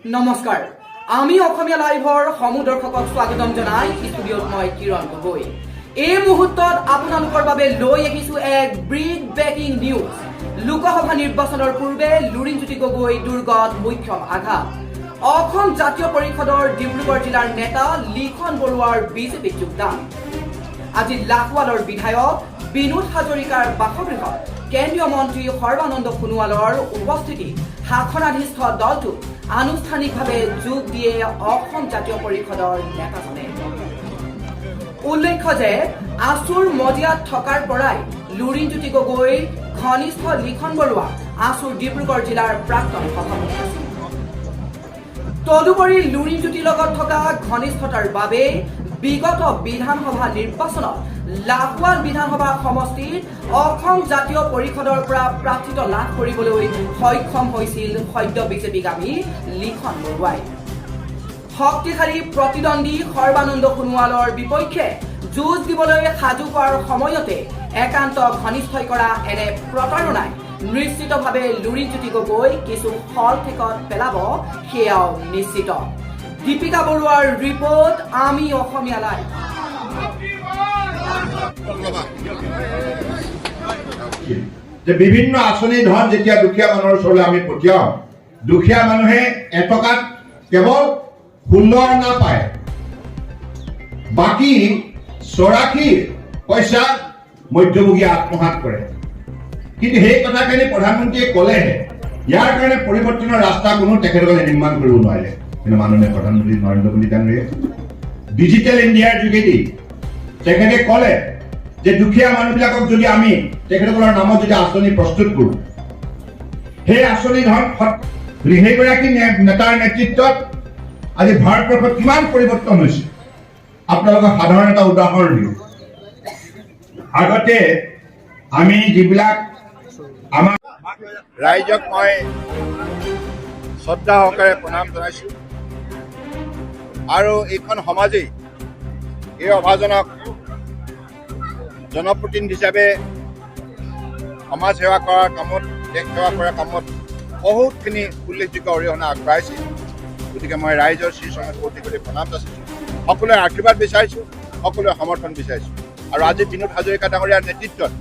নমস্কাৰ আমি অসমীয়া লাইভৰ সমূহ দৰ্শকক স্বাগতম জনাই ষ্টুডিঅ'ত মই কিৰণ গগৈ এই মুহূৰ্তত আপোনালোকৰ বাবে লৈ আহিছো এক ব্ৰিগ ব্ৰেকিং নিউজ লোকসভা নিৰ্বাচনৰ পূৰ্বে লুৰিণজ্যোতি গগৈ দুৰ্গত মুখ্যম আঘাত অসম জাতীয় পৰিষদৰ ডিব্ৰুগড় জিলাৰ নেতা লিখন বৰুৱাৰ বিজেপিত যোগদান আজি লাহোৱালৰ বিধায়ক বিনোদ হাজৰিকাৰ বাসগৃহত কেন্দ্ৰীয় মন্ত্ৰী সৰ্বানন্দ সোণোৱালৰ উপস্থিতিত শাসনাধিষ্ঠ দলটোত আনুষ্ঠানিকভাৱে যোগ দিয়ে অসম জাতীয় পৰিষদৰ নেতাজনে উল্লেখ্য যে আছুৰ মজিয়াত থকাৰ পৰাই লুৰিণজ্যোতি গগৈ ঘনিষ্ঠ লিখন বৰুৱা আছুৰ ডিব্ৰুগড় জিলাৰ প্ৰাক্তন সভাপতি আছিল তদুপৰি লুৰিণজ্যোতিৰ লগত থকা ঘনিষ্ঠতাৰ বাবে বিগত বিধানসভা নিৰ্বাচনত লাহোৱাল বিধানসভা সমষ্টিৰ অসম জাতীয় পৰিষদৰ পৰা প্ৰাৰ্থিত্ব লাভ কৰিবলৈ সক্ষম হৈছিল সদ্য বিজেপিগামী লিখন বৰুৱাই শক্তিশালী প্ৰতিদ্বন্দ্বী সৰ্বানন্দ সোণোৱালৰ বিপক্ষে যুঁজ দিবলৈ সাজু হোৱাৰ সময়তে একান্ত ঘনিষ্ঠই কৰা এনে প্ৰতাৰণাই নিশ্চিতভাৱে লুৰিণজ্যোতি গগৈ কিছু ফল ঠেকত পেলাব সেয়াও নিশ্চিত দীপিকা বৰুৱাৰ ৰিপৰ্ট আমি অসমীয়া লাইভ যে বিভিন্ন আঁচনি ধন যেতিয়া দুখীয়া মানুহৰ ওচৰলৈ আমি পঠিয়াও দুখীয়া মানুহে এটকাত কেৱল 16 আনা পায় বাকী 84 পইচা মধ্যভোগী আত্মসাৎ কৰে কিন্তু সেই কথাখিনি প্ৰধানমন্ত্ৰীয়ে ক'লেহে ইয়াৰ কাৰণে পৰিৱৰ্তনৰ ৰাস্তা কোনো তেখেতসকলে নিৰ্মাণ কৰিব নোৱাৰিলে কিন্তু মাননীয় প্ৰধানমন্ত্ৰী নৰেন্দ্ৰ মোদী ডাঙৰীয়াই ডিজিটেল ইণ্ডিয়াৰ যোগেদি তেখেতে ক'লে যে দুখীয়া মানুহবিলাকক যদি আমি তেখেতসকলৰ নামত যদি আঁচনি প্ৰস্তুত কৰোঁ সেই আঁচনি ধন সেইগৰাকী নেতাৰ নেতৃত্বত আজি ভাৰতবৰ্ষত কিমান পৰিৱৰ্তন হৈছে আপোনালোকক সাধাৰণ এটা উদাহৰণ দিওঁ আগতে আমি যিবিলাক আমাৰ ৰাইজক মই শ্ৰদ্ধা সহকাৰে প্ৰণাম জনাইছোঁ আৰু এইখন সমাজেই এই অভাজনক জনপ্ৰতিনিধি হিচাপে সমাজ সেৱা কৰাৰ কামত দেশ সেৱা কৰাৰ কামত বহুতখিনি উল্লেখযোগ্য অৰিহণা আগবঢ়াইছে গতিকে মই ৰাইজৰ শ্ৰীচৰণত কোটি কোটি প্ৰণাম যাচিছোঁ সকলোৱে আশীৰ্বাদ বিচাৰিছোঁ সকলোৱে সমৰ্থন বিচাৰিছোঁ আৰু আজি বিনোদ হাজৰিকা ডাঙৰীয়াৰ নেতৃত্বত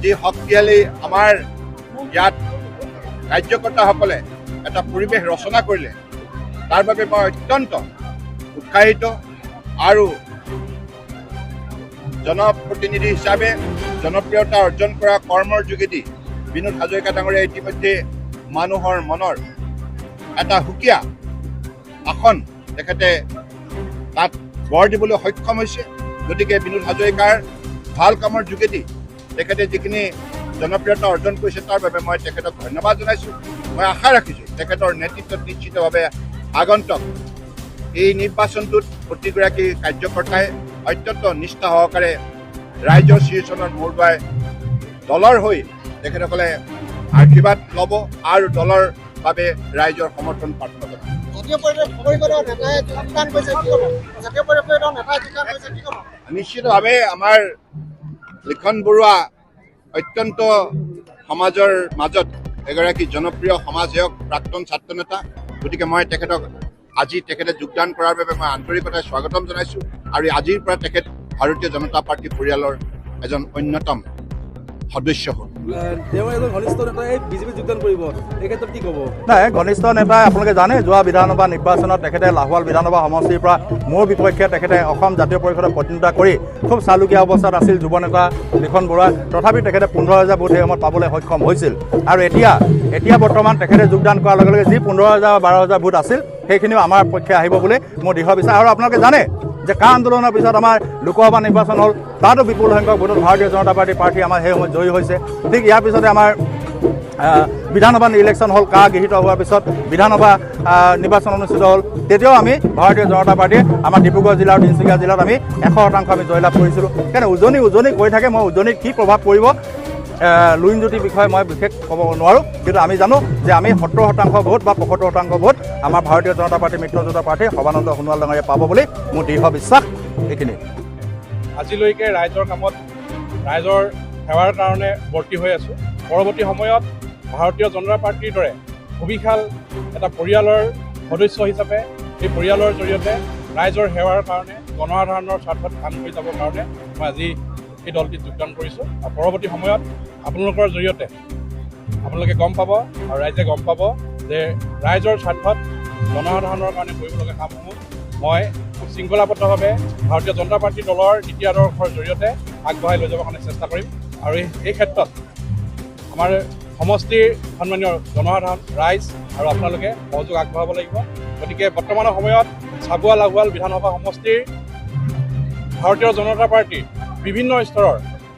যি শক্তিশালী আমাৰ ইয়াত কাৰ্যকৰ্তাসকলে এটা পৰিৱেশ ৰচনা কৰিলে তাৰ বাবে মই অত্যন্ত উৎসাহিত আৰু জনপ্ৰতিনিধি হিচাপে জনপ্ৰিয়তা অৰ্জন কৰা কৰ্মৰ যোগেদি বিনোদ হাজৰিকা ডাঙৰীয়াই ইতিমধ্যে মানুহৰ মনৰ এটা সুকীয়া আসন তেখেতে তাত গঢ় দিবলৈ সক্ষম হৈছে গতিকে বিনোদ হাজৰিকাৰ ভাল কামৰ যোগেদি তেখেতে যিখিনি জনপ্ৰিয়তা অৰ্জন কৰিছে তাৰ বাবে মই তেখেতক ধন্যবাদ জনাইছোঁ মই আশা ৰাখিছোঁ তেখেতৰ নেতৃত্বত নিশ্চিতভাৱে আগন্তুক এই নিৰ্বাচনটোত প্ৰতিগৰাকী কাৰ্যকৰ্তাই অত্যন্ত নিষ্ঠা সহকাৰে ৰাইজৰ শ্ৰীচৰণত মূৰ দোৱাই দলৰ হৈ তেখেতসকলে আশীৰ্বাদ ল'ব আৰু দলৰ বাবে ৰাইজৰ সমৰ্থন প্ৰাৰ্থনা কৰিব নিশ্চিতভাৱে আমাৰ লিখন বৰুৱা অত্যন্ত সমাজৰ মাজত এগৰাকী জনপ্ৰিয় সমাজসেৱক প্ৰাক্তন ছাত্ৰ নেতা গতিকে মই তেখেতক আজি তেখেতে যোগদান কৰাৰ বাবে মই আন্তৰিকতাৰে স্বাগতম জনাইছোঁ আৰু আজিৰ পৰা তেখেত ভাৰতীয় জনতা পাৰ্টি পৰিয়ালৰ এজন অন্যতম সদস্য হ'ল নাই ঘনিষ্ঠ নেতাই আপোনালোকে জানে যোৱা বিধানসভা নিৰ্বাচনত তেখেতে লাহোৱাল বিধানসভা সমষ্টিৰ পৰা মোৰ বিপক্ষে তেখেতে অসম জাতীয় পৰিষদত প্ৰতিনিধিত্ব কৰি খুব চালুকীয়া অৱস্থাত আছিল যুৱ নেতা লিখন বৰুৱা তথাপি তেখেতে 15,000 ভোট সেই সময়ত পাবলৈ সক্ষম হৈছিল আৰু এতিয়া বৰ্তমান তেখেতে যোগদান কৰাৰ লগে লগে যি 15,000 বা 12,000 ভোট আছিল সেইখিনিও আমাৰ পক্ষে আহিব বুলি মোৰ দৃঢ় বিশ্বাস আৰু আপোনালোকে জানে যে কা আন্দোলনৰ পিছত আমাৰ লোকসভা নিৰ্বাচন হ'ল তাতো বিপুল সংখ্যক ভোটত ভাৰতীয় জনতা পাৰ্টিৰ প্ৰাৰ্থী আমাৰ সেই সময়ত জয়ী হৈছে ঠিক ইয়াৰ পিছতে আমাৰ বিধানসভা ইলেকশ্যন হ'ল কা গৃহীত হোৱাৰ পিছত বিধানসভা নিৰ্বাচন অনুষ্ঠিত হ'ল তেতিয়াও আমি ভাৰতীয় জনতা পাৰ্টীয়ে আমাৰ ডিব্ৰুগড় জিলা আৰু তিনিচুকীয়া জিলাত আমি 100% আমি জয়লাভ কৰিছিলোঁ সেইকাৰণে উজনি কৈ থাকে মই উজনিত কি প্ৰভাৱ পৰিব লুৰিণজ্যোতিৰ বিষয়ে মই বিশেষ ক'ব নোৱাৰোঁ কিন্তু আমি জানো যে আমি 70% ভোট বা 75% ভোট আমাৰ ভাৰতীয় জনতা পাৰ্টীৰ মিত্ৰজোঁটৰ প্ৰাৰ্থী সৰ্বানন্দ সোণোৱাল ডাঙৰীয়াই পাব বুলি মোৰ দৃঢ় বিশ্বাস এইখিনি আজিলৈকে ৰাইজৰ কামত ৰাইজৰ সেৱাৰ কাৰণে বৰ্তি হৈ আছোঁ পৰৱৰ্তী সময়ত ভাৰতীয় জনতা পাৰ্টীৰ দৰে সুবিশাল এটা পৰিয়ালৰ সদস্য হিচাপে এই পৰিয়ালৰ জৰিয়তে ৰাইজৰ সেৱাৰ কাৰণে জনসাধাৰণৰ স্বাৰ্থত কাম কৰি যাবৰ কাৰণে মই আজি এই দলটিত যোগদান কৰিছোঁ। আৰু পৰৱৰ্তী সময়ত আপোনালোকৰ জৰিয়তে আপোনালোকে গম পাব আৰু ৰাইজে গম পাব যে ৰাইজৰ স্বাৰ্থত জনসাধাৰণৰ কাৰণে কৰিবলগীয়া কামসমূহ মই খুব শৃংখলাবদ্ধভাৱে ভাৰতীয় জনতা পাৰ্টী দলৰ নীতি আদৰ্শৰ জৰিয়তে আগবঢ়াই লৈ যাবৰ কাৰণে চেষ্টা কৰিম। আৰু এই ক্ষেত্ৰত আমাৰ সমষ্টিৰ সন্মানীয় জনসাধাৰণ ৰাইজ আৰু আপোনালোকে সহযোগ আগবঢ়াব লাগিব। গতিকে বৰ্তমানৰ সময়ত চাবুৱা লাহোৱাল বিধানসভা সমষ্টিৰ ভাৰতীয় জনতা পাৰ্টীৰ বিভিন্ন স্তৰৰ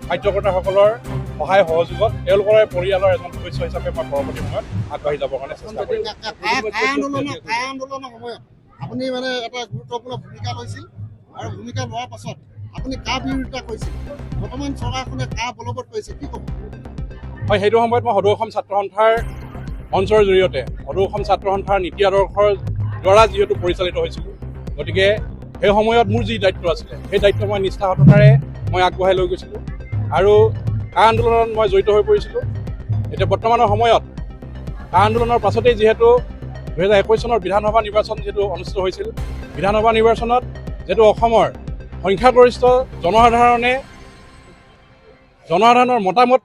কাৰ্যকৰ্তাসকলৰ সহায় সহযোগত তেওঁলোকৰ পৰিয়ালৰ এজন সদস্য হিচাপে মই পৰৱৰ্তী সময়ত আগবাঢ়ি যাবৰ কাৰণে চেষ্টা কৰিম। আন্দোলনৰ সময়ত আপুনি মানে এটা গুৰুত্বপূৰ্ণ ভূমিকা লৈছিল আৰু ভূমিকা লোৱাৰ পাছত আপুনি কা বিৰোধিতা কৰিছিল, বৰ্তমান চৰকাৰখনে কা বলবৎ কৰিছে, কি ক'ব? হয়, সেইটো সময়ত মই সদৌ অসম ছাত্ৰ সন্থাৰ মঞ্চৰ জৰিয়তে সদৌ অসম ছাত্ৰ সন্থাৰ নীতি আদৰ্শৰ দ্বাৰা যিহেতু পৰিচালিত হৈছিলোঁ, গতিকে সেই সময়ত মোৰ যি দায়িত্ব আছিলে সেই দায়িত্ব মই নিষ্ঠাসহকাৰে মই আগবঢ়াই লৈ গৈছিলোঁ আৰু কা আন্দোলনত মই জড়িত হৈ পৰিছিলোঁ। এতিয়া বৰ্তমানৰ সময়ত কা আন্দোলনৰ পাছতেই যিহেতু 2021 চনৰ বিধানসভা নিৰ্বাচন যিহেতু অনুষ্ঠিত হৈছিল, বিধানসভা নিৰ্বাচনত যিহেতু অসমৰ সংখ্যাগৰিষ্ঠ জনসাধাৰণৰ মতামত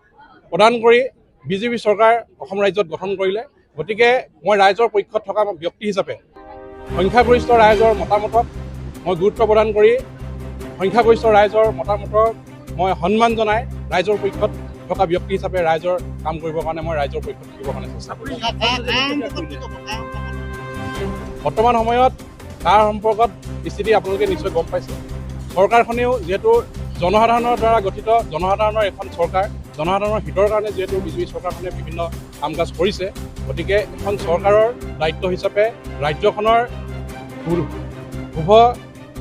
প্ৰদান কৰি বিজেপি চৰকাৰ অসম ৰাজ্যত গঠন কৰিলে। গতিকে মই ৰাইজৰ পক্ষত থকা ব্যক্তি হিচাপে সংখ্যাগৰিষ্ঠ ৰাইজৰ মতামতক মই গুৰুত্ব প্ৰদান কৰি সংখ্যাগৰিষ্ঠ ৰাইজৰ মতামতক মই সন্মান জনাই ৰাইজৰ পক্ষত থকা ব্যক্তি হিচাপে ৰাইজৰ কাম কৰিবৰ কাৰণে মই ৰাইজৰ পক্ষত থাকিবৰ কাৰণে চেষ্টা কৰিম। বৰ্তমান সময়ত তাৰ সম্পৰ্কত স্থিতি আপোনালোকে নিশ্চয় গম পাইছে। চৰকাৰখনেও যিহেতু জনসাধাৰণৰ দ্বাৰা গঠিত, জনসাধাৰণৰ এখন চৰকাৰ, জনসাধাৰণৰ হিতৰ কাৰণে যিহেতু বিজেপি চৰকাৰখনে বিভিন্ন কাম কাজ কৰিছে, গতিকে এখন চৰকাৰৰ দায়িত্ব হিচাপে ৰাজ্যখনৰ শুভ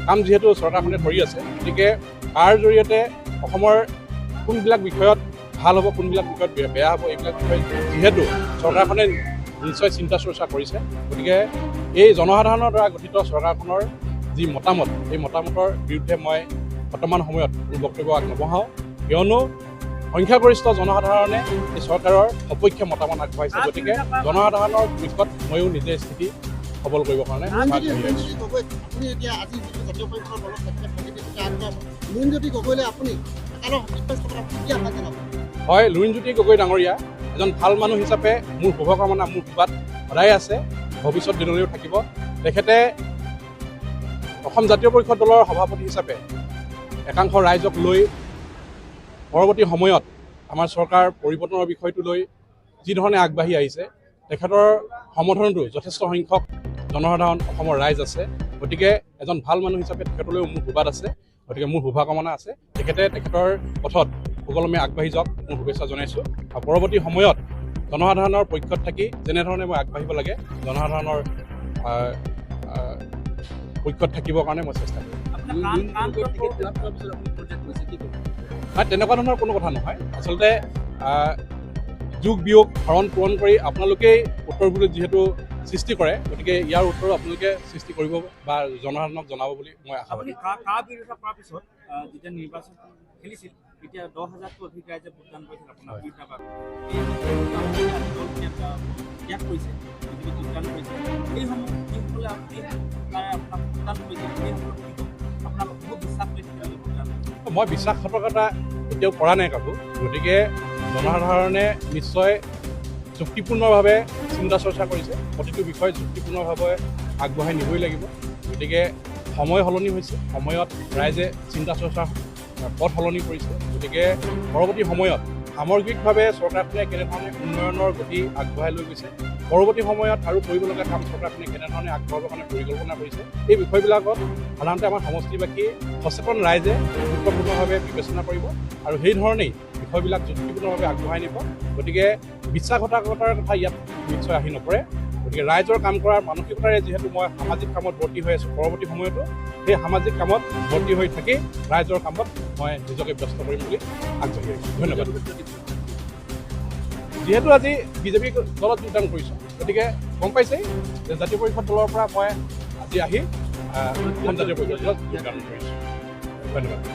কাম যিহেতু চৰকাৰখনে কৰি আছে, গতিকে তাৰ জৰিয়তে অসমৰ কোনবিলাক বিষয়ত ভাল হ'ব, কোনবিলাক বিষয়ত বেয়া হ'ব, এইবিলাক বিষয় যিহেতু চৰকাৰখনে নিশ্চয় চিন্তা চৰ্চা কৰিছে। গতিকে এই জনসাধাৰণৰ দ্বাৰা গঠিত চৰকাৰখনৰ যি মতামত, এই মতামতৰ বিৰুদ্ধে মই বৰ্তমান সময়ত মোৰ বক্তব্য আগনবঢ়াওঁ, কিয়নো সংখ্যাগৰিষ্ঠ জনসাধাৰণে এই চৰকাৰৰ সপক্ষে মতামত আগবঢ়াইছে। গতিকে জনসাধাৰণৰ পক্ষত ময়ো নিজে স্থিতি সবল কৰিবৰ কাৰণে হয়, লুৰিণজ্যোতি গগৈ ডাঙৰীয়া এজন ভাল মানুহ হিচাপে মোৰ শুভকামনা, মোৰ সুবাদ সদায় আছে, ভৱিষ্যত দিনলৈও থাকিব। তেখেতে অসম জাতীয় পৰিষদ দলৰ সভাপতি হিচাপে একাংশ ৰাইজক লৈ পৰৱৰ্তী সময়ত আমাৰ চৰকাৰ পৰিৱৰ্তনৰ বিষয়টো লৈ যিধৰণে আগবাঢ়ি আহিছে, তেখেতৰ সমৰ্থনতো যথেষ্ট সংখ্যক জনসাধাৰণ অসমৰ ৰাইজ আছে। গতিকে এজন ভাল মানুহ হিচাপে তেখেতলৈও মোৰ সুবাদ আছে, গতিকে মোৰ শুভকামনা আছে। তেখেতে তেখেতৰ পথত সুকলমে আগবাঢ়ি যাওক, মোৰ শুভেচ্ছা জনাইছোঁ। আৰু পৰৱৰ্তী সময়ত জনসাধাৰণৰ পক্ষত থাকি যেনেধৰণে মই আগবাঢ়িব লাগে, জনসাধাৰণৰ পক্ষত থাকিবৰ কাৰণে মই চেষ্টা কৰিম। তেনেকুৱা ধৰণৰ কোনো কথা নহয়। আচলতে যোগ বিয়োগ হৰণ পূৰণ কৰি আপোনালোকেই উত্তৰবোৰ যিহেতু সৃষ্টি কৰে, গতিকে ইয়াৰ উত্তৰ আপোনালোকে সৃষ্টি কৰিব বা জনসাধাৰণক জনাব বুলি মই আশাবাদী। যেতিয়া নিৰ্বাচন খেলিছিল তেতিয়া 10,000তকৈ অধিক ৰাইজে ভোটদান কৰিছিল আপোনাৰ মই বিশ্বাসঘাতকতা এতিয়াও কৰা নাই কাকো। গতিকে জনসাধাৰণে নিশ্চয় যুক্তিপূৰ্ণভাৱে চিন্তা চৰ্চা কৰিছে, প্ৰতিটো বিষয় যুক্তিপূৰ্ণভাৱে আগবঢ়াই নিবই লাগিব। গতিকে সময় সলনি হৈছে, সময়ত ৰাইজে চিন্তা চৰ্চা পথ সলনি কৰিছে। গতিকে পৰৱৰ্তী সময়ত সামগ্ৰিকভাৱে চৰকাৰখনে কেনেধৰণে উন্নয়নৰ গতি আগবঢ়াই লৈ গৈছে, পৰৱৰ্তী সময়ত আৰু কৰিবলগীয়া কাম চৰকাৰখনে কেনেধৰণে আগবঢ়াবৰ কাৰণে পৰিকল্পনা কৰিছে, এই বিষয়বিলাকত সাধাৰণতে আমাৰ সমষ্টিবাসী সচেতন ৰাইজে গুৰুত্বপূৰ্ণভাৱে বিবেচনা কৰিব আৰু সেইধৰণেই বিষয়বিলাক যুক্তিপূৰ্ণভাৱে আগবঢ়াই নিব। গতিকে বিশ্বাসঘাতকতাৰ কথা ইয়াত নিশ্চয় আহি নপৰে। গতিকে ৰাইজৰ কাম কৰাৰ মানসিকতাৰে যিহেতু মই সামাজিক কামত বৰ্তি হৈ আছোঁ, পৰৱৰ্তী সময়তো সেই সামাজিক কামত বৰ্তি হৈ থাকি ৰাইজৰ কামত মই নিজকে ব্যস্ত কৰিম বুলি আগবাঢ়ি আহিছোঁ। ধন্যবাদ। যিহেতু আজি বিজেপি দলত যোগদান কৰিছোঁ, গতিকে গম পাইছেই যে জাতীয় পৰিষদ দলৰ পৰা মই আজি আহি অসম জাতীয় পৰিষদ দলত যোগদান কৰিছোঁ। ধন্যবাদ।